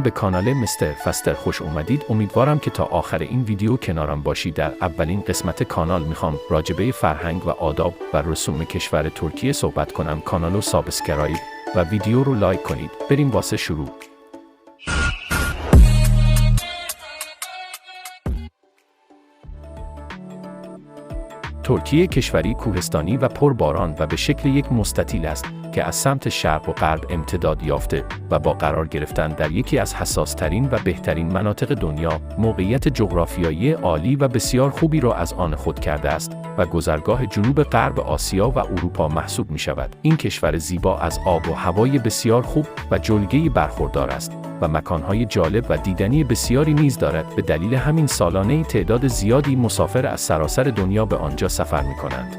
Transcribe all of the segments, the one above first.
به کانال مستر فستر خوش اومدید. امیدوارم که تا آخر این ویدیو کنارم باشید. در اولین قسمت کانال میخوام راجبه فرهنگ و آداب و رسوم کشور ترکیه صحبت کنم. کانال رو سابسکرایب و ویدیو رو لایک کنید. بریم واسه شروع. ترکیه کشوری کوهستانی و پرباران و به شکل یک مستطیل است که از سمت شرق و غرب امتداد یافته و با قرار گرفتن در یکی از حساس‌ترین و بهترین مناطق دنیا، موقعیت جغرافیایی عالی و بسیار خوبی را از آن خود کرده است و گذرگاه جنوب غرب آسیا و اروپا محسوب می شود. این کشور زیبا از آب و هوای بسیار خوب و جلگه‌ای برخوردار است و مکانهای جالب و دیدنی بسیاری نیز دارد. به دلیل همین سالانه تعداد زیادی مسافر از سراسر دنیا به آنجا سفر می کنند.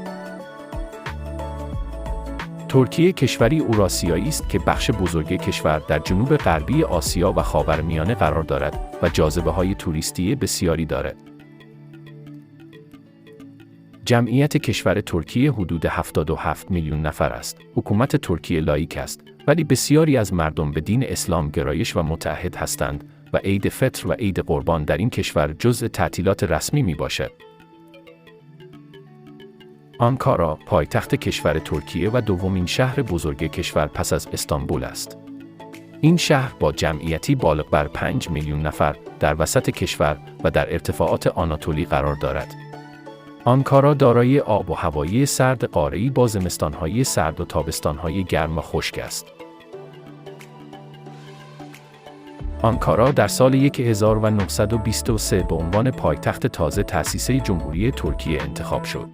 ترکیه کشوری اوراسیایی است که بخش بزرگ کشور در جنوب غربی آسیا و خاورمیانه قرار دارد و جاذبه‌های توریستی بسیاری دارد. جمعیت کشور ترکیه حدود 77 میلیون نفر است. حکومت ترکیه لاییک است، ولی بسیاری از مردم به دین اسلام گرایش و متعهد هستند و عید فطر و عید قربان در این کشور جزء تعطیلات رسمی می باشد. آنکارا پایتخت کشور ترکیه و دومین شهر بزرگ کشور پس از استانبول است. این شهر با جمعیتی بالغ بر 5 میلیون نفر در وسط کشور و در ارتفاعات آناتولی قرار دارد. آنکارا دارای آب و هوایی سرد قاره‌ای با زمستان‌های سرد و تابستان‌های گرم و خشک است. آنکارا در سال 1923 به عنوان پایتخت تازه تأسیس جمهوری ترکیه انتخاب شد.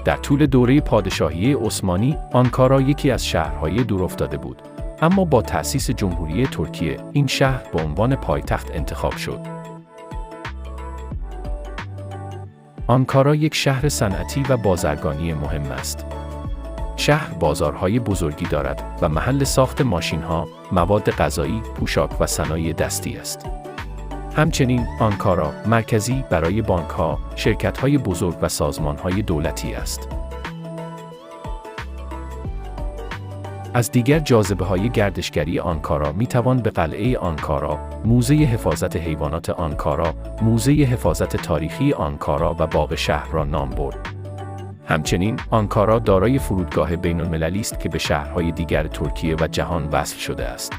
در طول دوره پادشاهی عثمانی، آنکارا یکی از شهرهای دورافتاده بود، اما با تأسیس جمهوری ترکیه، این شهر به عنوان پایتخت انتخاب شد. آنکارا یک شهر صنعتی و بازرگانی مهم است. شهر بازارهای بزرگی دارد و محل ساخت ماشین‌ها، مواد غذایی، پوشاک و صنایع دستی است. همچنین آنکارا مرکزی برای بانک‌ها، شرکت‌های بزرگ و سازمان‌های دولتی است. از دیگر جاذبه‌های گردشگری آنکارا می‌توان به قلعه آنکارا، موزه حفاظت حیوانات آنکارا، موزه حفاظت تاریخی آنکارا و باغ شهر را نام برد. همچنین آنکارا دارای فرودگاه بین‌المللی است که به شهرهای دیگر ترکیه و جهان وصل شده است.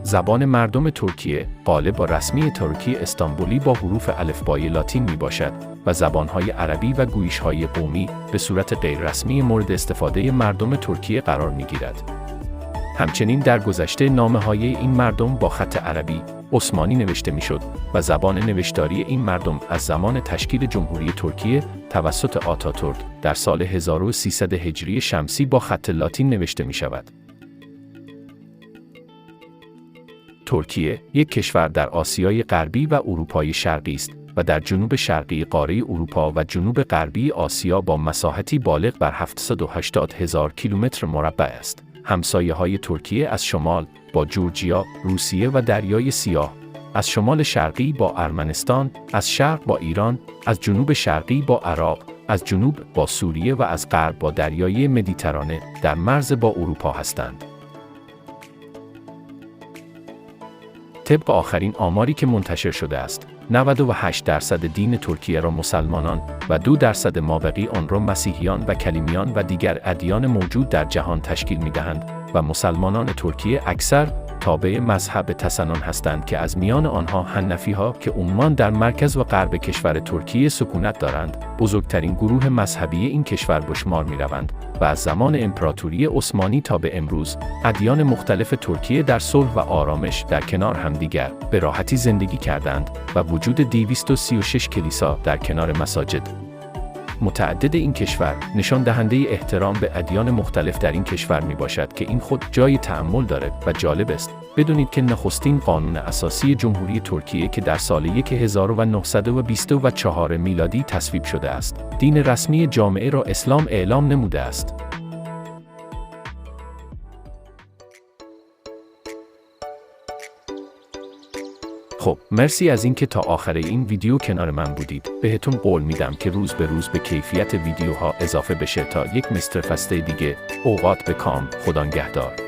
زبان مردم ترکیه غالب و رسمی ترکی استانبولی با حروف الفبای لاتین می باشد و زبانهای عربی و گویش‌های قومی به صورت غیررسمی مورد استفاده مردم ترکیه قرار می گیرد. همچنین در گذشته نامه‌های این مردم با خط عربی عثمانی نوشته می شد و زبان نوشتاری این مردم از زمان تشکیل جمهوری ترکیه توسط آتاتورک در سال 1300 هجری شمسی با خط لاتین نوشته می شود. ترکیه یک کشور در آسیای غربی و اروپای شرقی است و در جنوب شرقی قاره اروپا و جنوب غربی آسیا با مساحتی بالغ بر 780,000 کیلومتر مربع است. همسایه‌های ترکیه از شمال با جورجیا، روسیه و دریای سیاه، از شمال شرقی با ارمنستان، از شرق با ایران، از جنوب شرقی با عراق، از جنوب با سوریه و از غرب با دریای مدیترانه در مرز با اروپا هستند. طبق آخرین آماری که منتشر شده است، 98% دین ترکیه را مسلمانان و 2% مابقی آن را مسیحیان و کلیمیان و دیگر ادیان موجود در جهان تشکیل می‌دهند و مسلمانان ترکیه اکثر تابع مذهب تسنن هستند که از میان آنها حنفی‌ها که عموماً در مرکز و غرب کشور ترکیه سکونت دارند، بزرگترین گروه مذهبی این کشور به شمار می‌روند و از زمان امپراتوری عثمانی تا به امروز، ادیان مختلف ترکیه در صلح و آرامش در کنار همدیگر به راحتی زندگی کردند و وجود 236 کلیسا در کنار مساجد متعدد این کشور نشان دهنده احترام به ادیان مختلف در این کشور می باشد که این خود جای تأمل دارد و جالب است بدونید که نخستین قانون اساسی جمهوری ترکیه که در سال 1924 میلادی تصویب شده است، دین رسمی جامعه را اسلام اعلام نموده است. خب، مرسی از اینکه تا آخر این ویدیو کنار من بودید. بهتون قول میدم که روز به روز به کیفیت ویدیوها اضافه بشه تا یک مستر فسته دیگه. اوقات به کام. خدا نگهدار.